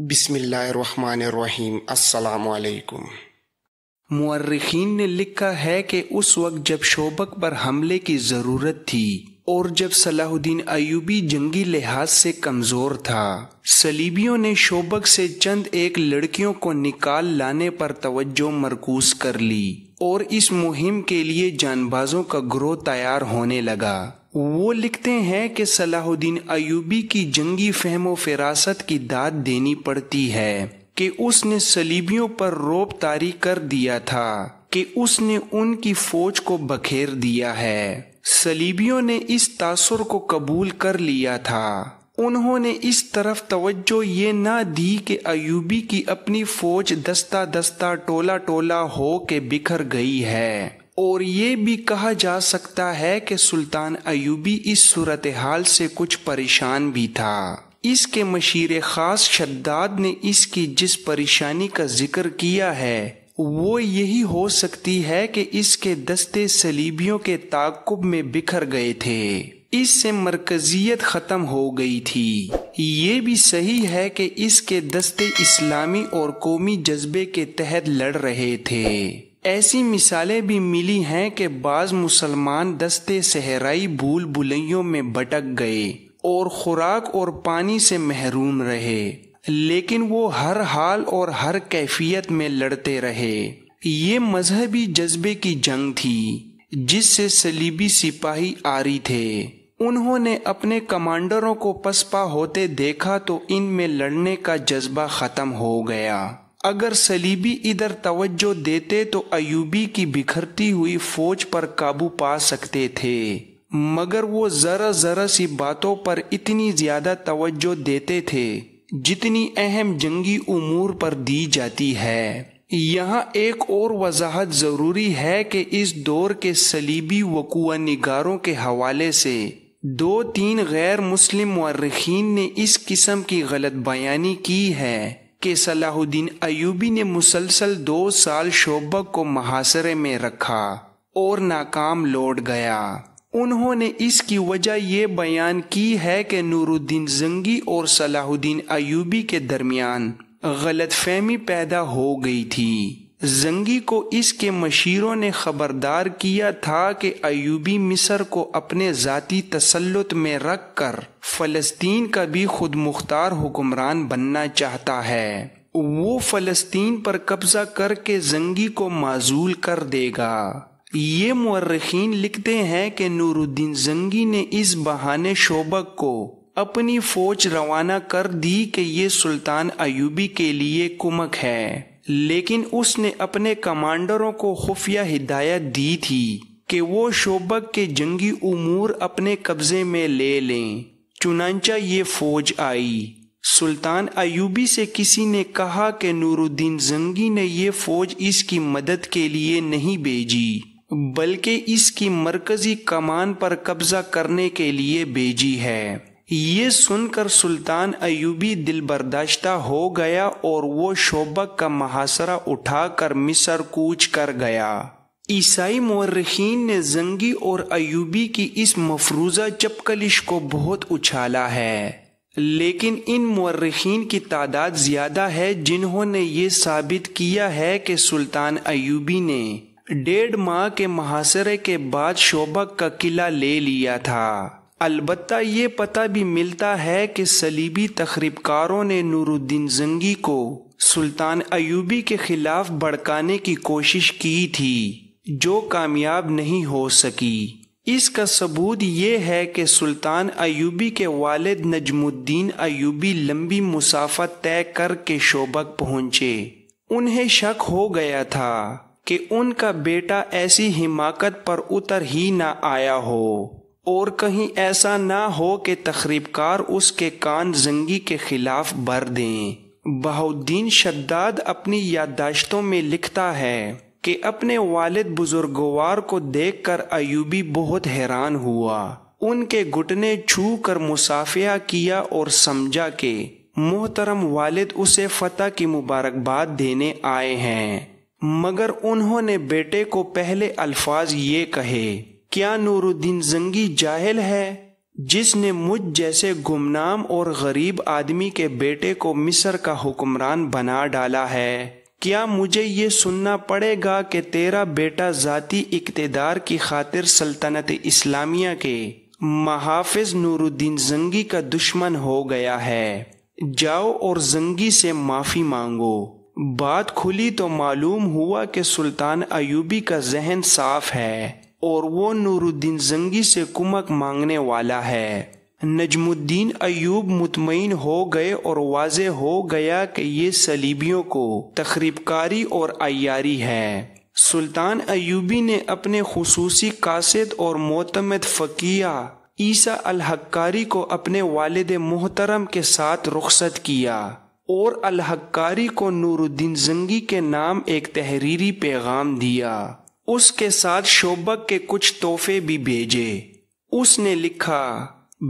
بسم اللہ الرحمن الرحیم۔ السلام علیکم۔ مورخین نے لکھا ہے کہ اس وقت جب شوبک پر حملے کی ضرورت تھی اور جب صلاح الدین ایوبی جنگی لحاظ سے کمزور تھا، صلیبیوں نے شوبک سے چند ایک لڑکیوں کو نکال لانے پر توجہ مرکوز کر لی اور اس مہم کے لیے جان بازوں کا گروہ تیار ہونے لگا۔ وہ لکھتے ہیں کہ صلاح الدین ایوبی کی جنگی فہم و فراست کی داد دینی پڑتی ہے کہ اس نے صلیبیوں پر رعب طاری کر دیا تھا کہ اس نے ان کی فوج کو بکھیر دیا ہے۔ صلیبیوں نے اس تاثر کو قبول کر لیا تھا۔ انہوں نے اس طرف توجہ یہ نہ دی کہ ایوبی کی اپنی فوج دستہ دستہ ٹولہ ٹولہ ہو کے بکھر گئی ہے، اور یہ بھی کہا جا سکتا ہے کہ سلطان ایوبی اس صورتحال سے کچھ پریشان بھی تھا۔ اس کے مشیر خاص شداد نے اس کی جس پریشانی کا ذکر کیا ہے وہ یہی ہو سکتی ہے کہ اس کے دستے صلیبیوں کے تعاقب میں بکھر گئے تھے، اس سے مرکزیت ختم ہو گئی تھی۔ یہ بھی صحیح ہے کہ اس کے دستے اسلامی اور قومی جذبے کے تحت لڑ رہے تھے۔ ایسی مثالیں بھی ملی ہیں کہ بعض مسلمان دستے صحرائی بھول بھلیوں میں بھٹک گئے اور خوراک اور پانی سے محروم رہے، لیکن وہ ہر حال اور ہر کیفیت میں لڑتے رہے۔ یہ مذہبی جذبے کی جنگ تھی جس سے صلیبی سپاہی آری تھے۔ انہوں نے اپنے کمانڈروں کو پسپا ہوتے دیکھا تو ان میں لڑنے کا جذبہ ختم ہو گیا۔ اگر صلیبی ادھر توجہ دیتے تو ایوبی کی بکھرتی ہوئی فوج پر قابو پا سکتے تھے، مگر وہ ذرا ذرا سی باتوں پر اتنی زیادہ توجہ دیتے تھے جتنی اہم جنگی امور پر دی جاتی ہے۔ یہاں ایک اور وضاحت ضروری ہے کہ اس دور کے صلیبی وقوع نگاروں کے حوالے سے 2-3 غیر مسلم مورخین نے اس قسم کی غلط بیانی کی ہے کہ صلاح الدین ایوبی نے مسلسل 2 سال شوبک کو محاصرے میں رکھا اور ناکام لوٹ گیا۔ انہوں نے اس کی وجہ یہ بیان کی ہے کہ نور الدین زنگی اور صلاح الدین ایوبی کے درمیان غلط فہمی پیدا ہو گئی تھی۔ زنگی کو اس کے مشیروں نے خبردار کیا تھا کہ ایوبی مصر کو اپنے ذاتی تسلط میں رکھ کر فلسطین کا بھی خود مختار حکمران بننا چاہتا ہے۔ وہ فلسطین پر قبضہ کر کے زنگی کو معزول کر دے گا۔ یہ مورخین لکھتے ہیں کہ نور الدین زنگی نے اس بہانے شوبک کو اپنی فوج روانہ کر دی کہ یہ سلطان ایوبی کے لیے کمک ہے، لیکن اس نے اپنے کمانڈروں کو خفیہ ہدایت دی تھی کہ وہ شوبک کے جنگی امور اپنے قبضے میں لے لیں۔ چنانچہ یہ فوج آئی۔ سلطان ایوبی سے کسی نے کہا کہ نور الدین زنگی نے یہ فوج اس کی مدد کے لیے نہیں بھیجی بلکہ اس کی مرکزی کمان پر قبضہ کرنے کے لیے بھیجی ہے۔ یہ سن کر سلطان ایوبی دل برداشتہ ہو گیا اور وہ شوبک کا محاصرہ اٹھا کر مصر کوچ کر گیا۔ عیسائی مورخین نے زنگی اور ایوبی کی اس مفروضہ چپکلش کو بہت اچھالا ہے، لیکن ان مورخین کی تعداد زیادہ ہے جنہوں نے یہ ثابت کیا ہے کہ سلطان ایوبی نے 1.5 ماہ کے محاصرے کے بعد شوبک کا قلعہ لے لیا تھا۔ البتہ یہ پتہ بھی ملتا ہے کہ صلیبی تخریب کاروں نے نور الدین زنگی کو سلطان ایوبی کے خلاف بھڑکانے کی کوشش کی تھی جو کامیاب نہیں ہو سکی۔ اس کا ثبوت یہ ہے کہ سلطان ایوبی کے والد نجم الدین ایوبی لمبی مسافت طے کر کے شوبک پہنچے۔ انہیں شک ہو گیا تھا کہ ان کا بیٹا ایسی حماقت پر اتر ہی نہ آیا ہو اور کہیں ایسا نہ ہو کہ تخریب کار اس کے کان زنگی کے خلاف بھر دیں۔ بہاؤالدین شداد اپنی یادداشتوں میں لکھتا ہے کہ اپنے والد بزرگوار کو دیکھ کر ایوبی بہت حیران ہوا۔ ان کے گھٹنے چھو کر مصافحہ کیا اور سمجھا کہ محترم والد اسے فتح کی مبارکباد دینے آئے ہیں، مگر انہوں نے بیٹے کو پہلے الفاظ یہ کہے، کیا نور الدین زنگی جاہل ہے؟ جس نے مجھ جیسے گمنام اور غریب آدمی کے بیٹے کو مصر کا حکمران بنا ڈالا ہے، کیا مجھے یہ سننا پڑے گا کہ تیرا بیٹا ذاتی اقتدار کی خاطر سلطنت اسلامیہ کے محافظ نور الدین زنگی کا دشمن ہو گیا ہے؟ جاؤ اور زنگی سے معافی مانگو۔ بات کھلی تو معلوم ہوا کہ سلطان ایوبی کا ذہن صاف ہے اور وہ نور الدین زنگی سے کمک مانگنے والا ہے۔ نجم الدین ایوب مطمئن ہو گئے اور واضح ہو گیا کہ یہ صلیبیوں کو تخریب کاری اور عیاری ہے۔ سلطان ایوبی نے اپنے خصوصی قاصد اور معتمد فقیہ عیسیٰ الحقاری کو اپنے والد محترم کے ساتھ رخصت کیا اور الحقاری کو نور الدین زنگی کے نام ایک تحریری پیغام دیا۔ اس کے ساتھ شوبک کے کچھ تحفے بھی بھیجے۔ اس نے لکھا،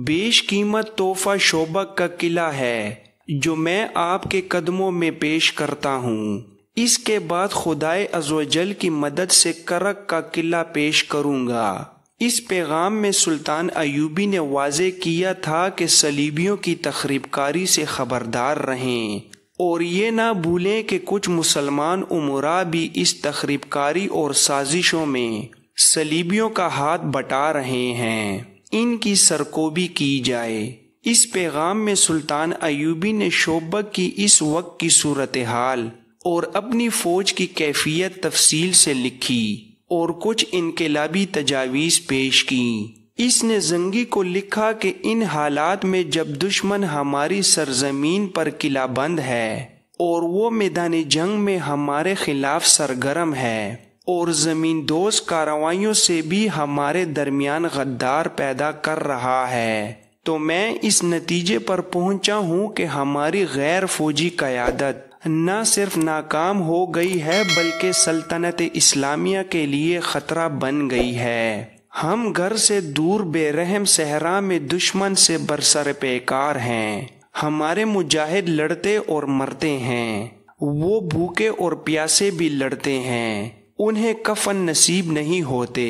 بیش قیمت تحفہ شوبک کا قلعہ ہے جو میں آپ کے قدموں میں پیش کرتا ہوں۔ اس کے بعد خدائے عزوجل کی مدد سے کرک کا قلعہ پیش کروں گا۔ اس پیغام میں سلطان ایوبی نے واضح کیا تھا کہ صلیبیوں کی تخریب کاری سے خبردار رہیں اور یہ نہ بھولیں کہ کچھ مسلمان امراء بھی اس تخریب کاری اور سازشوں میں صلیبیوں کا ہاتھ بٹا رہے ہیں، ان کی سرکوبی کی جائے۔ اس پیغام میں سلطان ایوبی نے شوبک کی اس وقت کی صورتحال اور اپنی فوج کی کیفیت تفصیل سے لکھی اور کچھ انقلابی تجاویز پیش کی۔ اس نے زنگی کو لکھا کہ ان حالات میں جب دشمن ہماری سرزمین پر قلعہ بند ہے اور وہ میدان جنگ میں ہمارے خلاف سرگرم ہے اور زمین دوز کارروائیوں سے بھی ہمارے درمیان غدار پیدا کر رہا ہے، تو میں اس نتیجے پر پہنچا ہوں کہ ہماری غیر فوجی قیادت نہ صرف ناکام ہو گئی ہے بلکہ سلطنت اسلامیہ کے لیے خطرہ بن گئی ہے۔ ہم گھر سے دور بے رحم صحرا میں دشمن سے برسر پیکار ہیں۔ ہمارے مجاہد لڑتے اور مرتے ہیں، وہ بھوکے اور پیاسے بھی لڑتے ہیں، انہیں کفن نصیب نہیں ہوتے،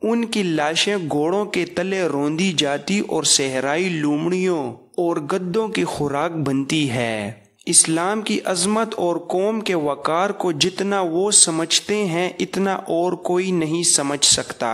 ان کی لاشیں گھوڑوں کے تلے روندی جاتی اور صحرائی لومڑیوں اور گدوں کی خوراک بنتی ہے۔ اسلام کی عظمت اور قوم کے وقار کو جتنا وہ سمجھتے ہیں اتنا اور کوئی نہیں سمجھ سکتا۔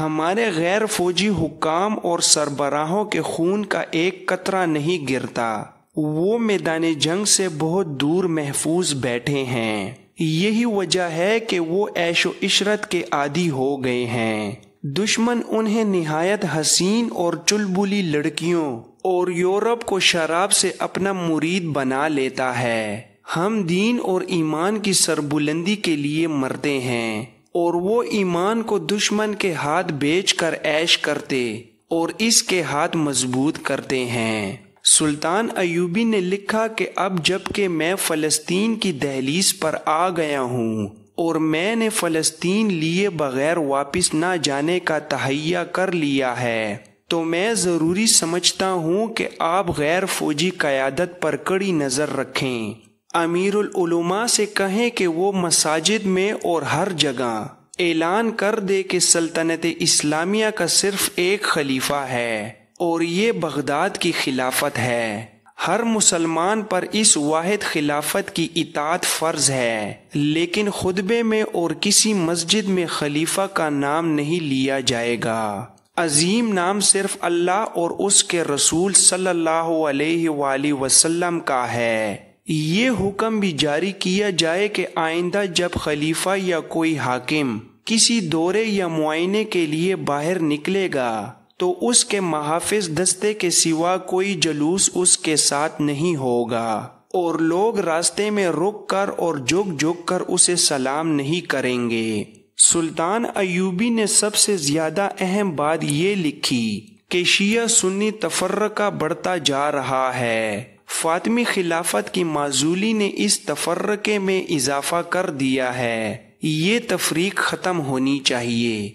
ہمارے غیر فوجی حکام اور سربراہوں کے خون کا ایک قطرہ نہیں گرتا، وہ میدان جنگ سے بہت دور محفوظ بیٹھے ہیں۔ یہی وجہ ہے کہ وہ عیش و عشرت کے عادی ہو گئے ہیں۔ دشمن انہیں نہایت حسین اور چلبلی لڑکیوں اور یورپ کو شراب سے اپنا مرید بنا لیتا ہے۔ ہم دین اور ایمان کی سربلندی کے لیے مرتے ہیں اور وہ ایمان کو دشمن کے ہاتھ بیچ کر عیش کرتے اور اس کے ہاتھ مضبوط کرتے ہیں۔ سلطان ایوبی نے لکھا کہ اب جب کہ میں فلسطین کی دہلیز پر آ گیا ہوں اور میں نے فلسطین لیے بغیر واپس نہ جانے کا تہیہ کر لیا ہے، تو میں ضروری سمجھتا ہوں کہ آپ غیر فوجی قیادت پر کڑی نظر رکھیں۔ امیر العلماء سے کہیں کہ وہ مساجد میں اور ہر جگہ اعلان کر دے کہ سلطنت اسلامیہ کا صرف ایک خلیفہ ہے اور یہ بغداد کی خلافت ہے۔ ہر مسلمان پر اس واحد خلافت کی اطاعت فرض ہے، لیکن خطبے میں اور کسی مسجد میں خلیفہ کا نام نہیں لیا جائے گا۔ عظیم نام صرف اللہ اور اس کے رسول صلی اللہ علیہ وآلہ وسلم کا ہے۔ یہ حکم بھی جاری کیا جائے کہ آئندہ جب خلیفہ یا کوئی حاکم کسی دورے یا معائنے کے لیے باہر نکلے گا تو اس کے محافظ دستے کے سوا کوئی جلوس اس کے ساتھ نہیں ہوگا اور لوگ راستے میں رک کر اور جھک جھک کر اسے سلام نہیں کریں گے۔ سلطان ایوبی نے سب سے زیادہ اہم بات یہ لکھی کہ شیعہ سنی تفرقہ بڑھتا جا رہا ہے۔ فاطمی خلافت کی معزولی نے اس تفرقے میں اضافہ کر دیا ہے، یہ تفریق ختم ہونی چاہیے۔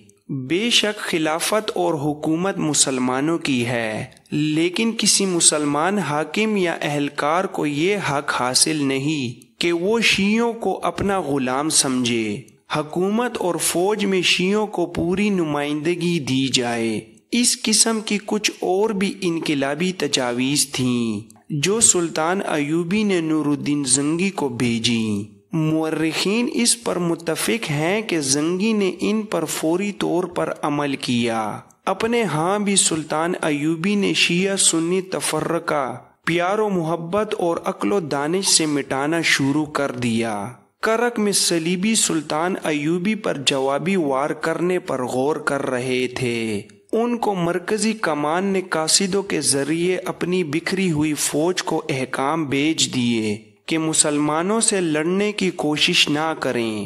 بے شک خلافت اور حکومت مسلمانوں کی ہے، لیکن کسی مسلمان حاکم یا اہلکار کو یہ حق حاصل نہیں کہ وہ شیعوں کو اپنا غلام سمجھے۔ حکومت اور فوج میں شیعوں کو پوری نمائندگی دی جائے۔ اس قسم کی کچھ اور بھی انقلابی تجاویز تھیں جو سلطان ایوبی نے نور الدین زنگی کو بھیجیں۔ مورخین اس پر متفق ہیں کہ زنگی نے ان پر فوری طور پر عمل کیا۔ اپنے ہاں بھی سلطان ایوبی نے شیعہ سنی تفرقہ پیار و محبت اور عقل و دانش سے مٹانا شروع کر دیا۔ کرک میں صلیبی سلطان ایوبی پر جوابی وار کرنے پر غور کر رہے تھے۔ ان کو مرکزی کمان نے قاصدوں کے ذریعے اپنی بکھری ہوئی فوج کو احکام بھیج دیے کہ مسلمانوں سے لڑنے کی کوشش نہ کریں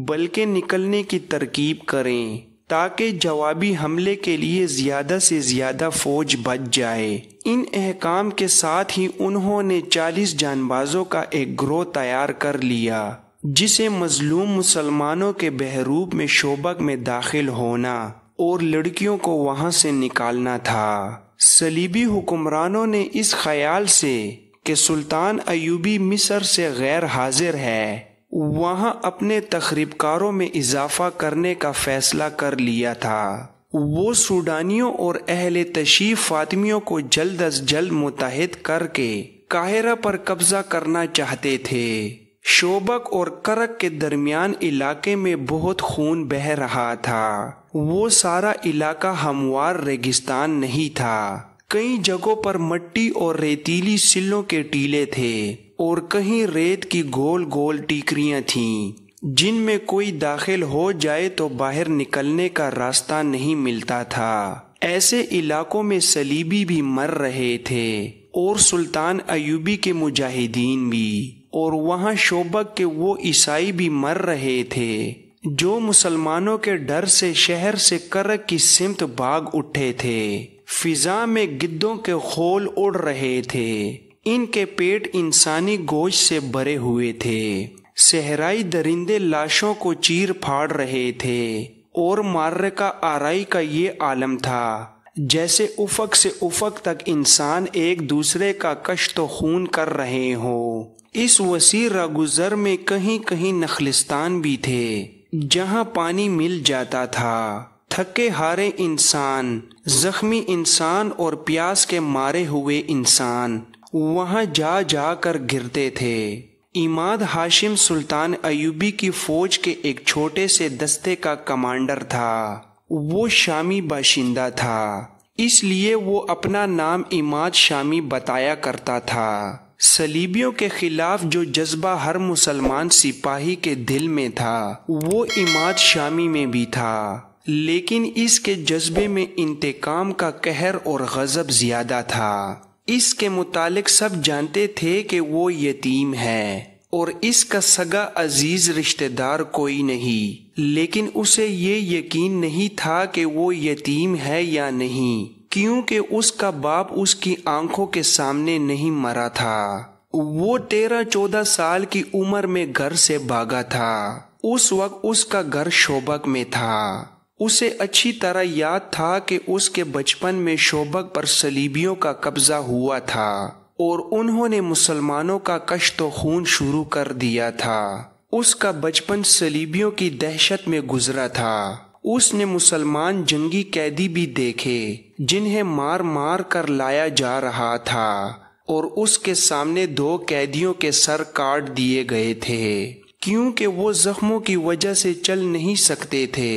بلکہ نکلنے کی ترکیب کریں تاکہ جوابی حملے کے لیے زیادہ سے زیادہ فوج بچ جائے۔ ان احکام کے ساتھ ہی انہوں نے 40 جانبازوں کا ایک گروہ تیار کر لیا جسے مظلوم مسلمانوں کے بحروب میں شوبک میں داخل ہونا اور لڑکیوں کو وہاں سے نکالنا تھا۔ صلیبی حکمرانوں نے اس خیال سے کہ سلطان ایوبی مصر سے غیر حاضر ہے وہاں اپنے تخریب کاروں میں اضافہ کرنے کا فیصلہ کر لیا تھا۔ وہ سوڈانیوں اور اہل تشیف فاطمیوں کو جلد از جلد متحد کر کے قاہرہ پر قبضہ کرنا چاہتے تھے۔ شوبک اور کرک کے درمیان علاقے میں بہت خون بہہ رہا تھا۔ وہ سارا علاقہ ہموار ریگستان نہیں تھا۔ کئی جگہوں پر مٹی اور ریتیلی سلوں کے ٹیلے تھے اور کہیں ریت کی گول گول ٹیکریاں تھیں جن میں کوئی داخل ہو جائے تو باہر نکلنے کا راستہ نہیں ملتا تھا۔ ایسے علاقوں میں صلیبی بھی مر رہے تھے اور سلطان ایوبی کے مجاہدین بھی، اور وہاں شوبک کے وہ عیسائی بھی مر رہے تھے جو مسلمانوں کے ڈر سے شہر سے کرک کی سمت بھاگ اٹھے تھے۔ فضا میں گدوں کے خول اڑ رہے تھے، ان کے پیٹ انسانی گوشت سے بھرے ہوئے تھے۔ صحرائی درندے لاشوں کو چیر پھاڑ رہے تھے اور معرکہ آرائی کا یہ عالم تھا جیسے افق سے افق تک انسان ایک دوسرے کا کشت و خون کر رہے ہوں۔ اس وسیع راگزر میں کہیں کہیں نخلستان بھی تھے جہاں پانی مل جاتا تھا۔ تھکے ہارے انسان، زخمی انسان اور پیاس کے مارے ہوئے انسان وہاں جا جا کر گرتے تھے۔ عماد ہاشم سلطان ایوبی کی فوج کے ایک چھوٹے سے دستے کا کمانڈر تھا۔ وہ شامی باشندہ تھا، اس لیے وہ اپنا نام عماد شامی بتایا کرتا تھا۔ صلیبیوں کے خلاف جو جذبہ ہر مسلمان سپاہی کے دل میں تھا وہ عماد شامی میں بھی تھا، لیکن اس کے جذبے میں انتقام کا قہر اور غضب زیادہ تھا۔ اس کے متعلق سب جانتے تھے کہ وہ یتیم ہے اور اس کا سگا عزیز رشتہ دار کوئی نہیں، لیکن اسے یہ یقین نہیں تھا کہ وہ یتیم ہے یا نہیں، کیونکہ اس کا باپ اس کی آنکھوں کے سامنے نہیں مرا تھا۔ وہ 13-14 سال کی عمر میں گھر سے بھاگا تھا۔ اس وقت اس کا گھر شوبک میں تھا۔ اسے اچھی طرح یاد تھا کہ اس کے بچپن میں شوبک پر صلیبیوں کا قبضہ ہوا تھا اور انہوں نے مسلمانوں کا کشت و خون شروع کر دیا تھا۔ اس کا بچپن صلیبیوں کی دہشت میں گزرا تھا۔ اس نے مسلمان جنگی قیدی بھی دیکھے جنہیں مار مار کر لایا جا رہا تھا اور اس کے سامنے 2 قیدیوں کے سر کاٹ دیے گئے تھے کیونکہ وہ زخموں کی وجہ سے چل نہیں سکتے تھے۔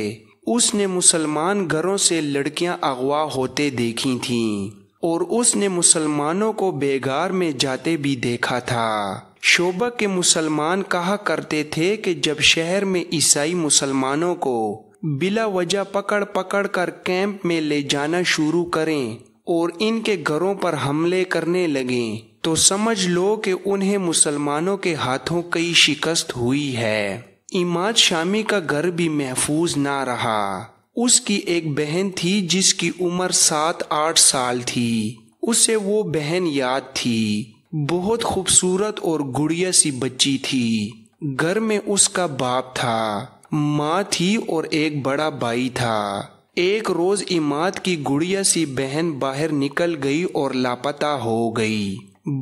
اس نے مسلمان گھروں سے لڑکیاں اغوا ہوتے دیکھی تھیں اور اس نے مسلمانوں کو بیگار میں جاتے بھی دیکھا تھا۔ شوبک کے مسلمان کہا کرتے تھے کہ جب شہر میں عیسائی مسلمانوں کو بلا وجہ پکڑ پکڑ کر کیمپ میں لے جانا شروع کریں اور ان کے گھروں پر حملے کرنے لگیں تو سمجھ لو کہ انہیں مسلمانوں کے ہاتھوں کئی شکست ہوئی ہے۔ عماد شامی کا گھر بھی محفوظ نہ رہا۔ اس کی ایک بہن تھی جس کی عمر 7-8 سال تھی۔ اسے وہ بہن یاد تھی، بہت خوبصورت اور گڑیا سی بچی تھی۔ گھر میں اس کا باپ تھا، ماں تھی اور ایک بڑا بھائی تھا۔ ایک روز عماد کی گڑیا سی بہن باہر نکل گئی اور لاپتہ ہو گئی۔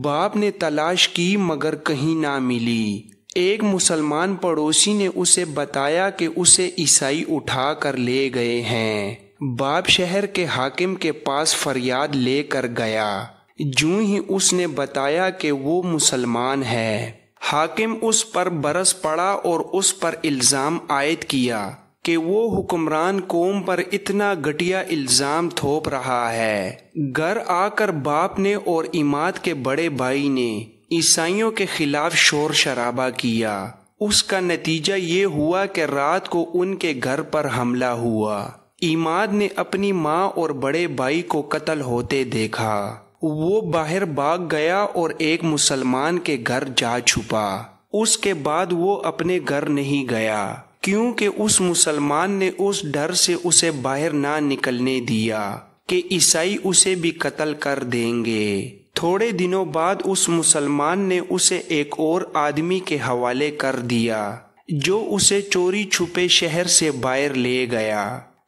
باپ نے تلاش کی مگر کہیں نہ ملی۔ ایک مسلمان پڑوسی نے اسے بتایا کہ اسے عیسائی اٹھا کر لے گئے ہیں۔ باپ شہر کے حاکم کے پاس فریاد لے کر گیا۔ جوں ہی اس نے بتایا کہ وہ مسلمان ہے، حاکم اس پر برس پڑا اور اس پر الزام عائد کیا کہ وہ حکمران قوم پر اتنا گھٹیا الزام تھوپ رہا ہے۔ گھر آ کر باپ نے اور عماد کے بڑے بھائی نے عیسائیوں کے خلاف شور شرابہ کیا۔ اس کا نتیجہ یہ ہوا کہ رات کو ان کے گھر پر حملہ ہوا۔ عماد نے اپنی ماں اور بڑے بھائی کو قتل ہوتے دیکھا۔ وہ باہر بھاگ گیا اور ایک مسلمان کے گھر جا چھپا۔ اس کے بعد وہ اپنے گھر نہیں گیا، کیونکہ اس مسلمان نے اس ڈر سے اسے باہر نہ نکلنے دیا کہ عیسائی اسے بھی قتل کر دیں گے۔ تھوڑے دنوں بعد اس مسلمان نے اسے ایک اور آدمی کے حوالے کر دیا جو اسے چوری چھپے شہر سے باہر لے گیا۔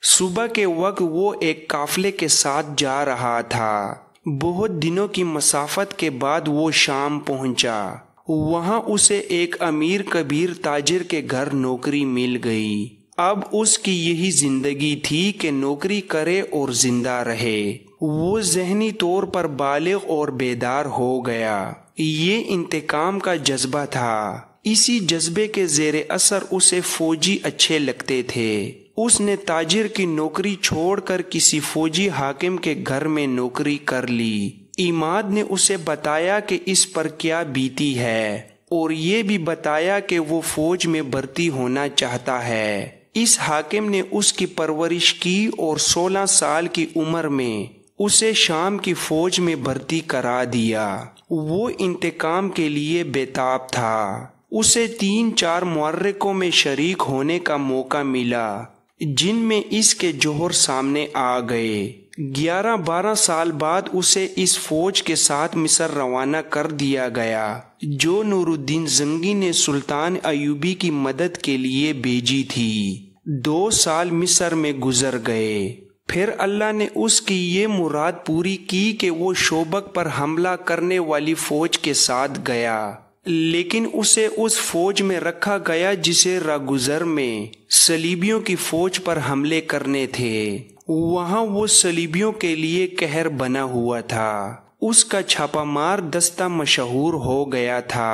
صبح کے وقت وہ ایک قافلے کے ساتھ جا رہا تھا۔ بہت دنوں کی مسافت کے بعد وہ شام پہنچا۔ وہاں اسے ایک امیر کبیر تاجر کے گھر نوکری مل گئی۔ اب اس کی یہی زندگی تھی کہ نوکری کرے اور زندہ رہے۔ وہ ذہنی طور پر بالغ اور بیدار ہو گیا۔ یہ انتقام کا جذبہ تھا۔ اسی جذبے کے زیر اثر اسے فوجی اچھے لگتے تھے۔ اس نے تاجر کی نوکری چھوڑ کر کسی فوجی حاکم کے گھر میں نوکری کر لی۔ عماد نے اسے بتایا کہ اس پر کیا بیتی ہے اور یہ بھی بتایا کہ وہ فوج میں بھرتی ہونا چاہتا ہے۔ اس حاکم نے اس کی پرورش کی اور 16 سال کی عمر میں اسے شام کی فوج میں بھرتی کرا دیا۔ وہ انتقام کے لیے بےتاب تھا۔ اسے 3-4 معرکوں میں شریک ہونے کا موقع ملا جن میں اس کے جوہر سامنے آ گئے۔ 11-12 سال بعد اسے اس فوج کے ساتھ مصر روانہ کر دیا گیا جو نور الدین زنگی نے سلطان ایوبی کی مدد کے لیے بھیجی تھی۔ 2 سال مصر میں گزر گئے۔ پھر اللہ نے اس کی یہ مراد پوری کی کہ وہ شوبک پر حملہ کرنے والی فوج کے ساتھ گیا، لیکن اسے اس فوج میں رکھا گیا جسے راگزر میں صلیبیوں کی فوج پر حملے کرنے تھے۔ وہاں وہ صلیبیوں کے لیے قہر بنا ہوا تھا۔ اس کا چھاپا مار دستہ مشہور ہو گیا تھا۔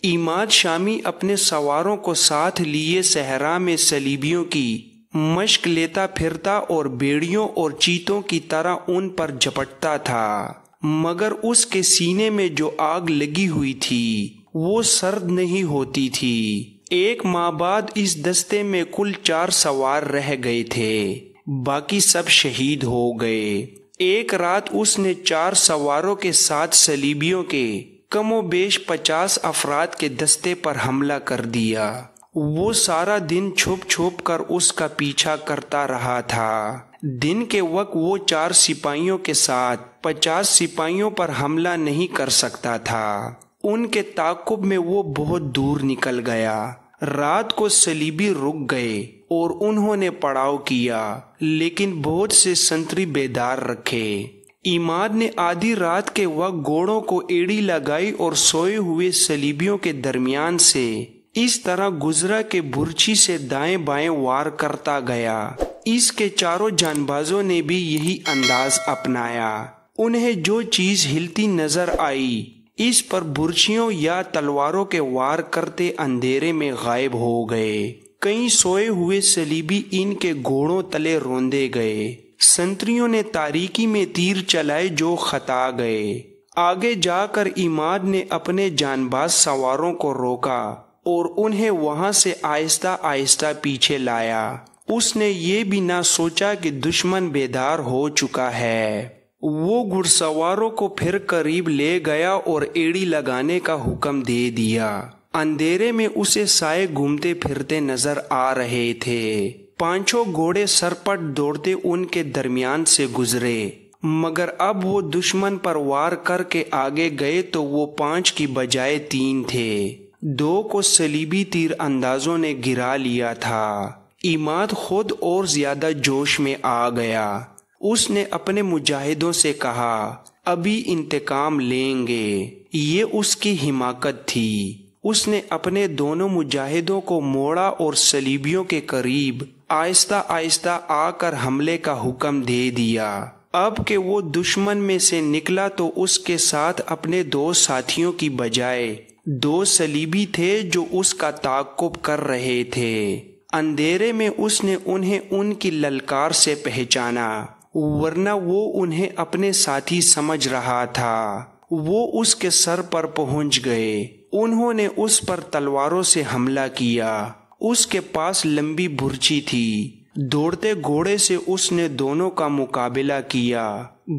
عماد شامی اپنے سواروں کو ساتھ لیے صحرا میں صلیبیوں کی مشق لیتا پھرتا اور بیڑیوں اور چیتوں کی طرح ان پر جھپٹتا تھا، مگر اس کے سینے میں جو آگ لگی ہوئی تھی وہ سرد نہیں ہوتی تھی۔ 1 ماہ بعد اس دستے میں کل 4 سوار رہ گئے تھے، باقی سب شہید ہو گئے۔ ایک رات اس نے 4 سواروں کے ساتھ صلیبیوں کے کم و بیش 50 افراد کے دستے پر حملہ کر دیا۔ وہ سارا دن چھپ چھپ کر اس کا پیچھا کرتا رہا تھا۔ دن کے وقت وہ 4 سپاہیوں کے ساتھ 50 سپاہیوں پر حملہ نہیں کر سکتا تھا۔ ان کے تعاقب میں وہ بہت دور نکل گیا۔ رات کو صلیبی رک گئے اور انہوں نے پڑاؤ کیا، لیکن بہت سے سنتری بیدار رکھے۔ عماد نے آدھی رات کے وقت گھوڑوں کو ایڑی لگائی اور سوئے ہوئے صلیبیوں کے درمیان سے اس طرح گزرا کہ برچھی سے دائیں بائیں وار کرتا گیا۔ اس کے چاروں جانبازوں نے بھی یہی انداز اپنایا۔ انہیں جو چیز ہلتی نظر آئی اس پر برچھیوں یا تلواروں کے وار کرتے اندھیرے میں غائب ہو گئے۔ کئی سوئے ہوئے صلیبی ان کے گھوڑوں تلے روندے گئے۔ سنتریوں نے تاریکی میں تیر چلائے جو خطا گئے۔ آگے جا کر عماد نے اپنے جانباز سواروں کو روکا اور انہیں وہاں سے آہستہ آہستہ پیچھے لایا۔ اس نے یہ بھی نہ سوچا کہ دشمن بیدار ہو چکا ہے۔ وہ گھڑ سواروں کو پھر قریب لے گیا اور ایڑی لگانے کا حکم دے دیا۔ اندھیرے میں اسے سائے گھومتے پھرتے نظر آ رہے تھے۔ 5 گھوڑے سرپٹ دوڑتے ان کے درمیان سے گزرے، مگر اب وہ دشمن پر وار کر کے آگے گئے تو وہ 5 کی بجائے 3 تھے۔ 2 کو صلیبی تیر اندازوں نے گرا لیا تھا۔ عماد خود اور زیادہ جوش میں آ گیا۔ اس نے اپنے مجاہدوں سے کہا، ابھی انتقام لیں گے۔ یہ اس کی حماقت تھی۔ اس نے اپنے دونوں مجاہدوں کو موڑا اور صلیبیوں کے قریب آہستہ آہستہ آ کر حملے کا حکم دے دیا۔ اب کہ وہ دشمن میں سے نکلا تو اس کے ساتھ اپنے 2 ساتھیوں کی بجائے 2 صلیبی تھے جو اس کا تعاقب کر رہے تھے۔ اندھیرے میں اس نے انہیں ان کی للکار سے پہچانا، ورنہ وہ انہیں اپنے ساتھی سمجھ رہا تھا۔ وہ اس کے سر پر پہنچ گئے، انہوں نے اس پر تلواروں سے حملہ کیا۔ اس کے پاس لمبی برچی تھی، دوڑتے گھوڑے سے اس نے دونوں کا مقابلہ کیا۔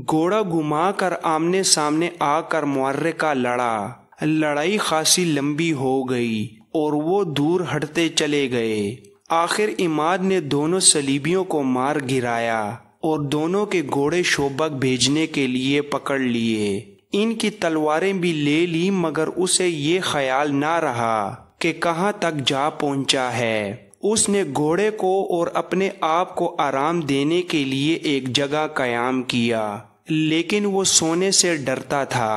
گھوڑا گھما کر آمنے سامنے آ کر معرکہ لڑا۔ لڑائی خاصی لمبی ہو گئی اور وہ دور ہٹتے چلے گئے۔ آخر عماد نے دونوں صلیبیوں کو مار گرایا اور دونوں کے گھوڑے شوبک بھیجنے کے لیے پکڑ لیے۔ ان کی تلواریں بھی لے لی، مگر اسے یہ خیال نہ رہا کہ کہاں تک جا پہنچا ہے۔ اس نے گھوڑے کو اور اپنے آپ کو آرام دینے کے لیے ایک جگہ قیام کیا، لیکن وہ سونے سے ڈرتا تھا،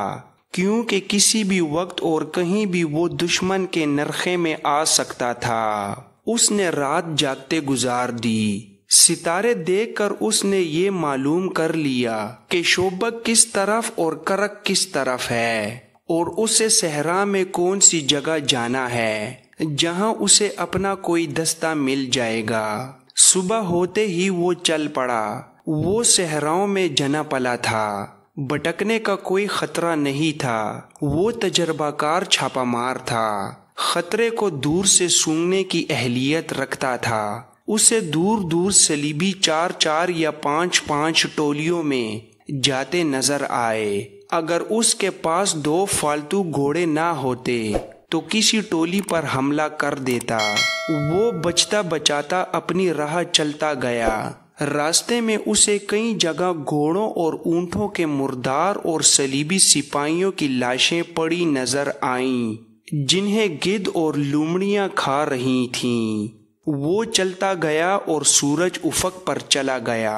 کیونکہ کسی بھی وقت اور کہیں بھی وہ دشمن کے نرخے میں آ سکتا تھا۔ اس نے رات جاگتے گزار دی۔ ستارے دیکھ کر اس نے یہ معلوم کر لیا کہ شوبک کس طرف اور کرک کس طرف ہے، اور اسے صحرا میں کون سی جگہ جانا ہے جہاں اسے اپنا کوئی دستہ مل جائے گا۔ صبح ہوتے ہی وہ چل پڑا۔ وہ صحراؤں میں جنا پلا تھا، بھٹکنے کا کوئی خطرہ نہیں تھا۔ وہ تجربہ کار چھاپا مار تھا، خطرے کو دور سے سونگنے کی اہلیت رکھتا تھا۔ اسے دور دور صلیبی 4 یا 5 ٹولیوں میں جاتے نظر آئے۔ اگر اس کے پاس 2 فالتو گھوڑے نہ ہوتے تو کسی ٹولی پر حملہ کر دیتا۔ وہ بچتا بچاتا اپنی راہ چلتا گیا۔ راستے میں اسے کئی جگہ گھوڑوں اور اونٹوں کے مردار اور صلیبی سپاہیوں کی لاشیں پڑی نظر آئیں، جنہیں گدھ اور لومڑیاں کھا رہی تھیں۔ وہ چلتا گیا اور سورج افق پر چلا گیا۔